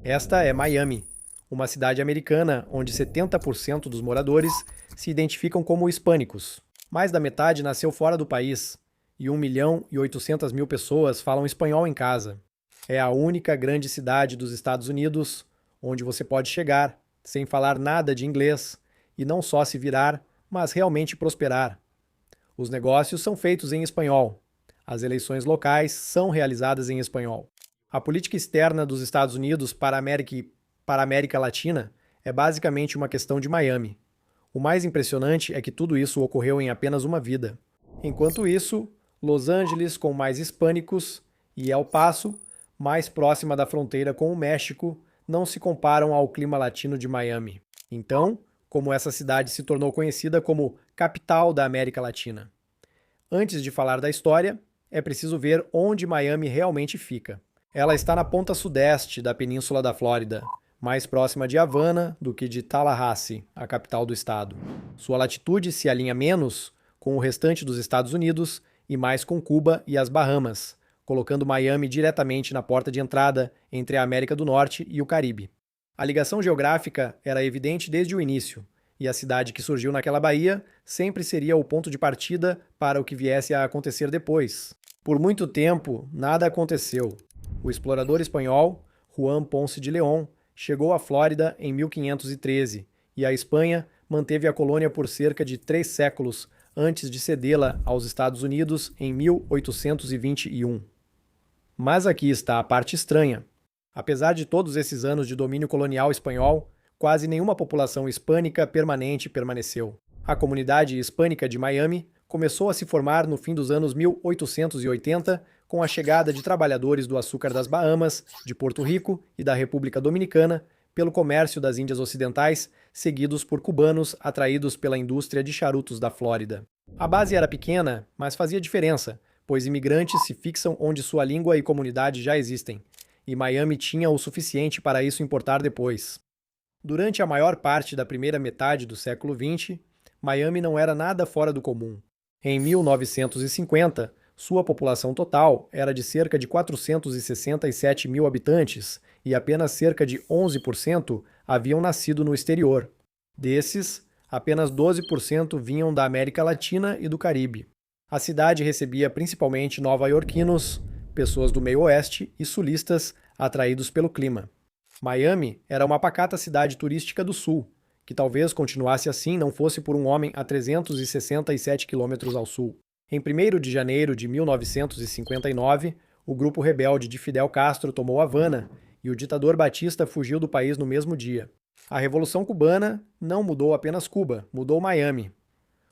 Esta é Miami, uma cidade americana onde 70% dos moradores se identificam como hispânicos. Mais da metade nasceu fora do país e 1.800.000 pessoas falam espanhol em casa. É a única grande cidade dos Estados Unidos onde você pode chegar sem falar nada de inglês e não só se virar, mas realmente prosperar. Os negócios são feitos em espanhol. As eleições locais são realizadas em espanhol. A política externa dos Estados Unidos para a América Latina é basicamente uma questão de Miami. O mais impressionante é que tudo isso ocorreu em apenas uma vida. Enquanto isso, Los Angeles, com mais hispânicos, e El Paso, mais próxima da fronteira com o México, não se comparam ao clima latino de Miami. Então, como essa cidade se tornou conhecida como capital da América Latina? Antes de falar da história, é preciso ver onde Miami realmente fica. Ela está na ponta sudeste da península da Flórida, mais próxima de Havana do que de Tallahassee, a capital do estado. Sua latitude se alinha menos com o restante dos Estados Unidos e mais com Cuba e as Bahamas, colocando Miami diretamente na porta de entrada entre a América do Norte e o Caribe. A ligação geográfica era evidente desde o início, e a cidade que surgiu naquela baía sempre seria o ponto de partida para o que viesse a acontecer depois. Por muito tempo, nada aconteceu. O explorador espanhol, Juan Ponce de León, chegou à Flórida em 1513 e a Espanha manteve a colônia por cerca de 3 séculos antes de cedê-la aos Estados Unidos em 1821. Mas aqui está a parte estranha. Apesar de todos esses anos de domínio colonial espanhol, quase nenhuma população hispânica permanente permaneceu. A comunidade hispânica de Miami começou a se formar no fim dos anos 1880 com a chegada de trabalhadores do açúcar das Bahamas, de Porto Rico e da República Dominicana pelo comércio das Índias Ocidentais, seguidos por cubanos atraídos pela indústria de charutos da Flórida. A base era pequena, mas fazia diferença, pois imigrantes se fixam onde sua língua e comunidade já existem, e Miami tinha o suficiente para isso importar depois. Durante a maior parte da primeira metade do século XX, Miami não era nada fora do comum. Em 1950, sua população total era de cerca de 467 mil habitantes e apenas cerca de 11% haviam nascido no exterior. Desses, apenas 12% vinham da América Latina e do Caribe. A cidade recebia principalmente nova-iorquinos, pessoas do meio oeste e sulistas atraídos pelo clima. Miami era uma pacata cidade turística do sul, que talvez continuasse assim não fosse por um homem a 367 quilômetros ao sul. Em 1º de janeiro de 1959, o grupo rebelde de Fidel Castro tomou Havana e o ditador Batista fugiu do país no mesmo dia. A Revolução Cubana não mudou apenas Cuba, mudou Miami.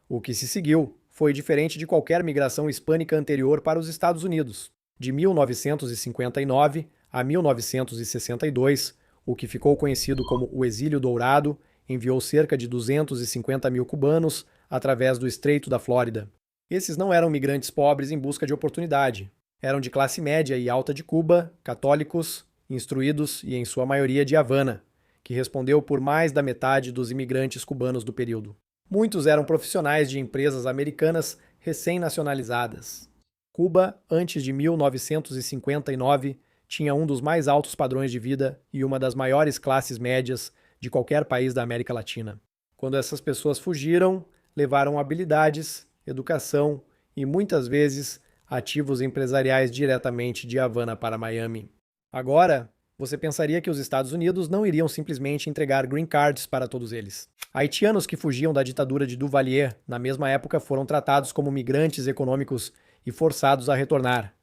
O que se seguiu foi diferente de qualquer migração hispânica anterior para os Estados Unidos. De 1959 a 1962, o que ficou conhecido como o Exílio Dourado, enviou cerca de 250 mil cubanos através do Estreito da Flórida. Esses não eram migrantes pobres em busca de oportunidade. Eram de classe média e alta de Cuba, católicos, instruídos e, em sua maioria, de Havana, que respondeu por mais da metade dos imigrantes cubanos do período. Muitos eram profissionais de empresas americanas recém-nacionalizadas. Cuba, antes de 1959, tinha um dos mais altos padrões de vida e uma das maiores classes médias de qualquer país da América Latina. Quando essas pessoas fugiram, levaram habilidades, educação e, muitas vezes, ativos empresariais diretamente de Havana para Miami. Agora, você pensaria que os Estados Unidos não iriam simplesmente entregar green cards para todos eles. Haitianos que fugiam da ditadura de Duvalier na mesma época foram tratados como migrantes econômicos e forçados a retornar.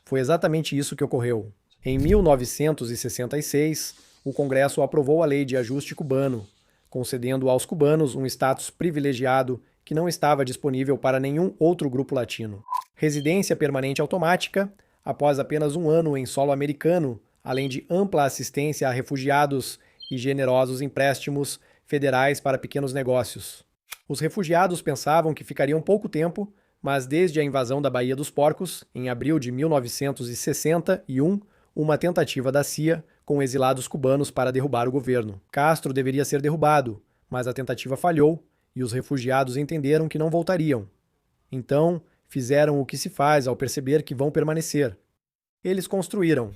Foi exatamente isso que ocorreu. Em 1966, o Congresso aprovou a Lei de Ajuste Cubano, concedendo aos cubanos um status privilegiado que não estava disponível para nenhum outro grupo latino. Residência permanente automática, após apenas um ano em solo americano, além de ampla assistência a refugiados e generosos empréstimos federais para pequenos negócios. Os refugiados pensavam que ficariam pouco tempo, mas desde a invasão da Baía dos Porcos, em abril de 1961, uma tentativa da CIA com exilados cubanos para derrubar o governo. Castro deveria ser derrubado, mas a tentativa falhou e os refugiados entenderam que não voltariam. Então, fizeram o que se faz ao perceber que vão permanecer. Eles construíram.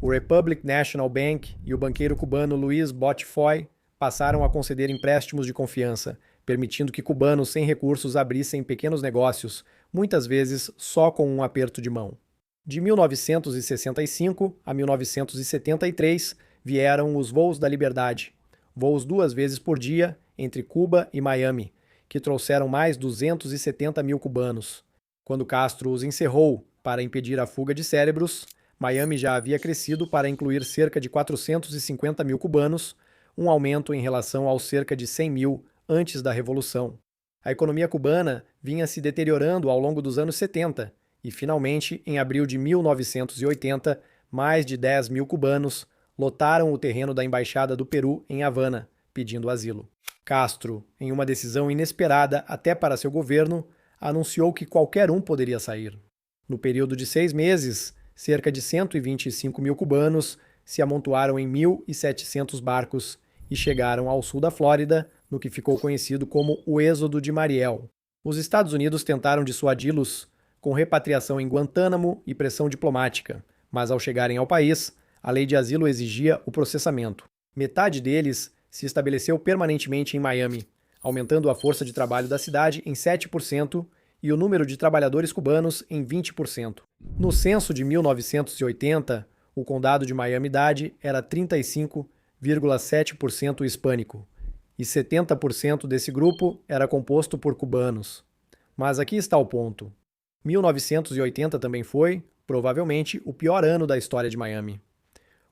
O Republic National Bank e o banqueiro cubano Luis Botfoy passaram a conceder empréstimos de confiança, permitindo que cubanos sem recursos abrissem pequenos negócios, muitas vezes só com um aperto de mão. De 1965 a 1973 vieram os voos da liberdade, voos 2 vezes por dia entre Cuba e Miami, que trouxeram mais 270 mil cubanos. Quando Castro os encerrou para impedir a fuga de cérebros, Miami já havia crescido para incluir cerca de 450 mil cubanos, um aumento em relação aos cerca de 100 mil antes da Revolução. A economia cubana vinha se deteriorando ao longo dos anos 70 e, finalmente, em abril de 1980, mais de 10 mil cubanos lotaram o terreno da Embaixada do Peru em Havana, pedindo asilo. Castro, em uma decisão inesperada até para seu governo, anunciou que qualquer um poderia sair. No período de 6 meses, cerca de 125 mil cubanos se amontoaram em 1.700 barcos e chegaram ao sul da Flórida, no que ficou conhecido como o Êxodo de Mariel. Os Estados Unidos tentaram dissuadi-los com repatriação em Guantánamo e pressão diplomática, mas ao chegarem ao país, a lei de asilo exigia o processamento. Metade deles se estabeleceu permanentemente em Miami, aumentando a força de trabalho da cidade em 7% e o número de trabalhadores cubanos em 20%. No censo de 1980, o condado de Miami-Dade era 35,7% hispânico, e 70% desse grupo era composto por cubanos. Mas aqui está o ponto. 1980 também foi, provavelmente, o pior ano da história de Miami.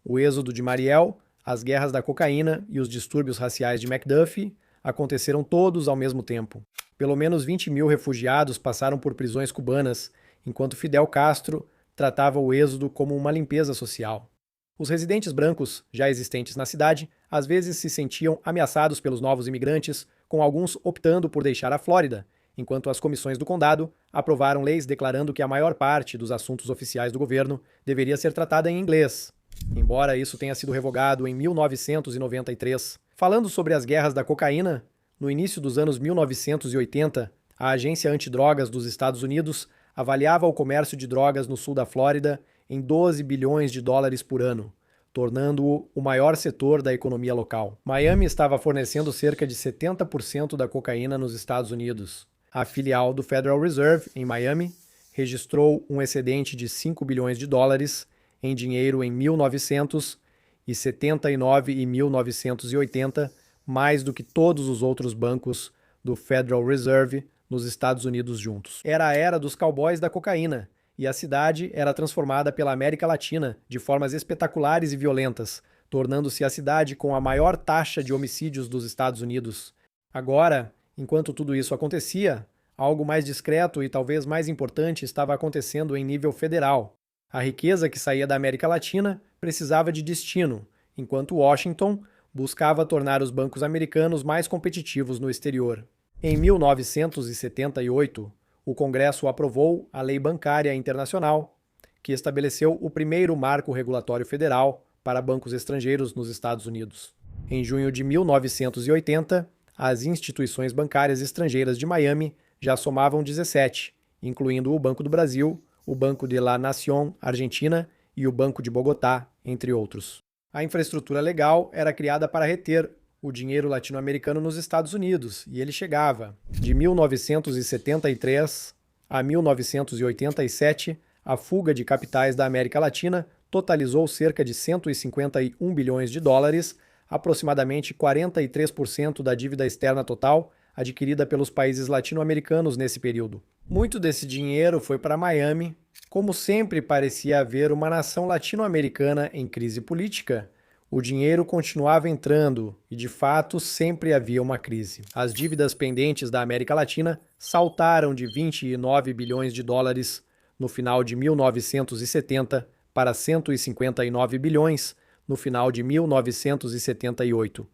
O êxodo de Mariel, as guerras da cocaína e os distúrbios raciais de McDuffie aconteceram todos ao mesmo tempo. Pelo menos 20 mil refugiados passaram por prisões cubanas, enquanto Fidel Castro tratava o êxodo como uma limpeza social. Os residentes brancos, já existentes na cidade, às vezes se sentiam ameaçados pelos novos imigrantes, com alguns optando por deixar a Flórida, enquanto as comissões do condado aprovaram leis declarando que a maior parte dos assuntos oficiais do governo deveria ser tratada em inglês, embora isso tenha sido revogado em 1993. Falando sobre as guerras da cocaína, no início dos anos 1980, a Agência Antidrogas dos Estados Unidos avaliava o comércio de drogas no sul da Flórida em 12 bilhões de dólares por ano, tornando-o o maior setor da economia local. Miami estava fornecendo cerca de 70% da cocaína nos Estados Unidos. A filial do Federal Reserve, em Miami, registrou um excedente de 5 bilhões de dólares em dinheiro em 1979 e 1980, mais do que todos os outros bancos do Federal Reserve nos Estados Unidos juntos. Era a era dos cowboys da cocaína, e a cidade era transformada pela América Latina de formas espetaculares e violentas, tornando-se a cidade com a maior taxa de homicídios dos Estados Unidos. Agora, enquanto tudo isso acontecia, algo mais discreto e talvez mais importante estava acontecendo em nível federal. A riqueza que saía da América Latina precisava de destino, enquanto Washington buscava tornar os bancos americanos mais competitivos no exterior. Em 1978, o Congresso aprovou a Lei Bancária Internacional, que estabeleceu o primeiro marco regulatório federal para bancos estrangeiros nos Estados Unidos. Em junho de 1980, as instituições bancárias estrangeiras de Miami já somavam 17, incluindo o Banco do Brasil, o Banco de la Nación Argentina e o Banco de Bogotá, entre outros. A infraestrutura legal era criada para reter o dinheiro latino-americano nos Estados Unidos, e ele chegava. De 1973 a 1987, a fuga de capitais da América Latina totalizou cerca de 151 bilhões de dólares, aproximadamente 43% da dívida externa total adquirida pelos países latino-americanos nesse período. Muito desse dinheiro foi para Miami. Como sempre parecia haver uma nação latino-americana em crise política, o dinheiro continuava entrando e, de fato, sempre havia uma crise. As dívidas pendentes da América Latina saltaram de 29 bilhões de dólares no final de 1970 para 159 bilhões no final de 1978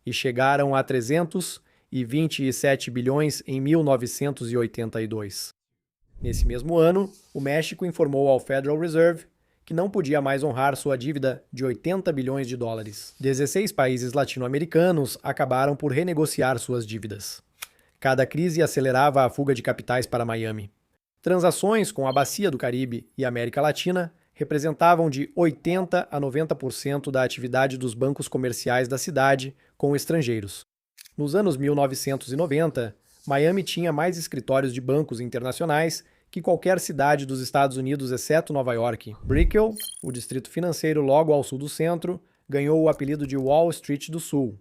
e chegaram a 327 bilhões em 1982. Nesse mesmo ano, o México informou ao Federal Reserve que não podia mais honrar sua dívida de 80 bilhões de dólares. 16 países latino-americanos acabaram por renegociar suas dívidas. Cada crise acelerava a fuga de capitais para Miami. Transações com a Bacia do Caribe e América Latina representavam de 80 a 90% da atividade dos bancos comerciais da cidade com estrangeiros. Nos anos 1990, Miami tinha mais escritórios de bancos internacionais que qualquer cidade dos Estados Unidos, exceto Nova York. Brickell, o distrito financeiro logo ao sul do centro, ganhou o apelido de Wall Street do Sul.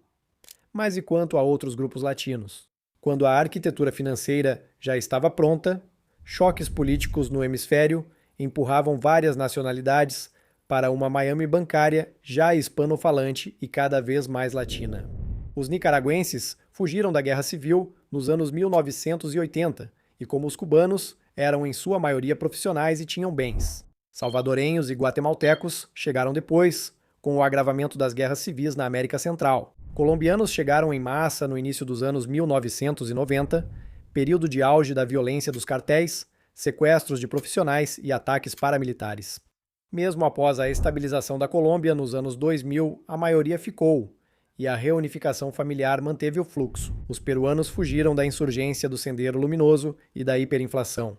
Mas e quanto a outros grupos latinos? Quando a arquitetura financeira já estava pronta, choques políticos no hemisfério empurravam várias nacionalidades para uma Miami bancária já hispano-falante e cada vez mais latina. Os nicaragüenses fugiram da Guerra Civil nos anos 1980 e, como os cubanos, eram em sua maioria profissionais e tinham bens. Salvadorenhos e guatemaltecos chegaram depois, com o agravamento das guerras civis na América Central. Colombianos chegaram em massa no início dos anos 1990, período de auge da violência dos cartéis, sequestros de profissionais e ataques paramilitares. Mesmo após a estabilização da Colômbia nos anos 2000, a maioria ficou, e a reunificação familiar manteve o fluxo. Os peruanos fugiram da insurgência do Sendero Luminoso e da hiperinflação.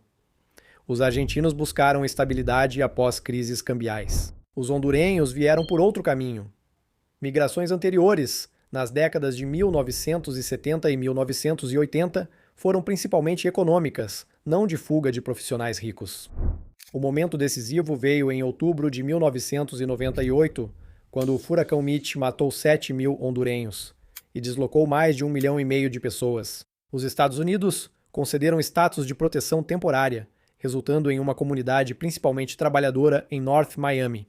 Os argentinos buscaram estabilidade após crises cambiais. Os hondurenhos vieram por outro caminho. Migrações anteriores, nas décadas de 1970 e 1980, foram principalmente econômicas, não de fuga de profissionais ricos. O momento decisivo veio em outubro de 1998, quando o furacão Mitch matou 7 mil hondurenhos e deslocou mais de 1,5 milhão de pessoas. Os Estados Unidos concederam status de proteção temporária, resultando em uma comunidade principalmente trabalhadora em North Miami.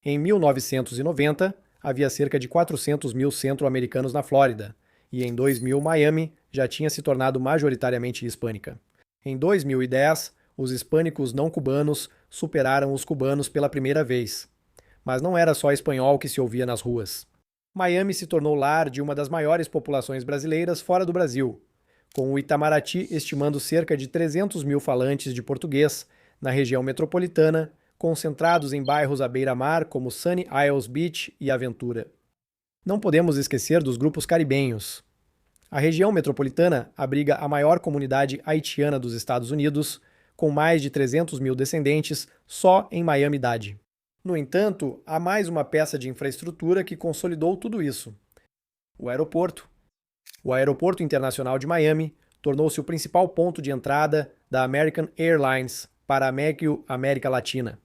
Em 1990, havia cerca de 400 mil centro-americanos na Flórida, e em 2000 Miami já tinha se tornado majoritariamente hispânica. Em 2010, os hispânicos não cubanos superaram os cubanos pela primeira vez. Mas não era só espanhol que se ouvia nas ruas. Miami se tornou lar de uma das maiores populações brasileiras fora do Brasil, com o Itamaraty estimando cerca de 300 mil falantes de português na região metropolitana, concentrados em bairros à beira-mar como Sunny Isles Beach e Aventura. Não podemos esquecer dos grupos caribenhos. A região metropolitana abriga a maior comunidade haitiana dos Estados Unidos, com mais de 300 mil descendentes só em Miami-Dade. No entanto, há mais uma peça de infraestrutura que consolidou tudo isso: o aeroporto. O Aeroporto Internacional de Miami tornou-se o principal ponto de entrada da American Airlines para a América Latina.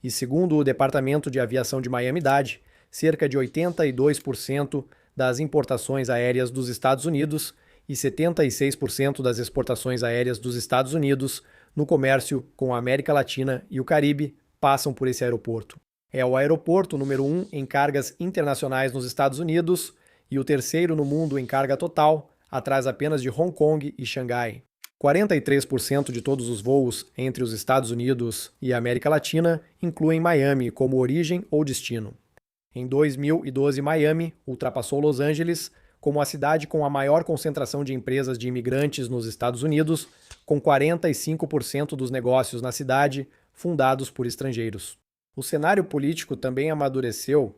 E segundo o Departamento de Aviação de Miami-Dade, cerca de 82% das importações aéreas dos Estados Unidos e 76% das exportações aéreas dos Estados Unidos no comércio com a América Latina e o Caribe passam por esse aeroporto. É o aeroporto número 1 em cargas internacionais nos Estados Unidos e o terceiro no mundo em carga total, atrás apenas de Hong Kong e Xangai. 43% de todos os voos entre os Estados Unidos e a América Latina incluem Miami como origem ou destino. Em 2012, Miami ultrapassou Los Angeles como a cidade com a maior concentração de empresas de imigrantes nos Estados Unidos, com 45% dos negócios na cidade fundados por estrangeiros. O cenário político também amadureceu.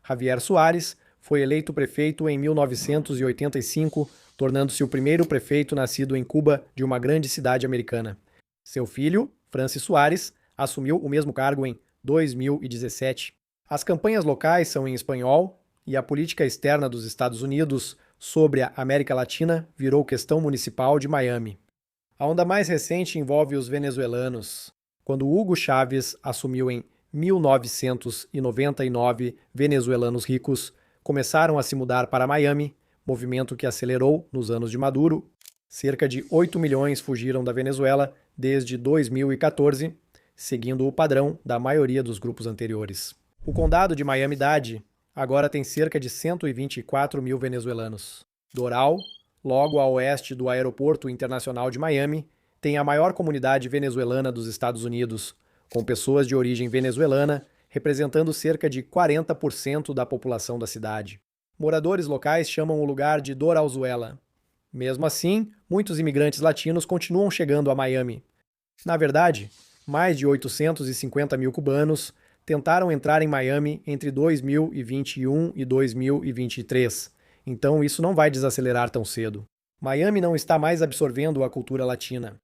Javier Soares foi eleito prefeito em 1985, tornando-se o primeiro prefeito nascido em Cuba de uma grande cidade americana. Seu filho, Francis Soares, assumiu o mesmo cargo em 2017. As campanhas locais são em espanhol e a política externa dos Estados Unidos sobre a América Latina virou questão municipal de Miami. A onda mais recente envolve os venezuelanos. Quando Hugo Chávez assumiu em 1999, venezuelanos ricos começaram a se mudar para Miami, movimento que acelerou nos anos de Maduro. Cerca de 8 milhões fugiram da Venezuela desde 2014, seguindo o padrão da maioria dos grupos anteriores. O condado de Miami-Dade agora tem cerca de 124 mil venezuelanos. Doral, logo a oeste do Aeroporto Internacional de Miami, tem a maior comunidade venezuelana dos Estados Unidos, com pessoas de origem venezuelana representando cerca de 40% da população da cidade. Moradores locais chamam o lugar de Doralzuela. Mesmo assim, muitos imigrantes latinos continuam chegando a Miami. Na verdade, mais de 850 mil cubanos tentaram entrar em Miami entre 2021 e 2023, então isso não vai desacelerar tão cedo. Miami não está mais absorvendo a cultura latina.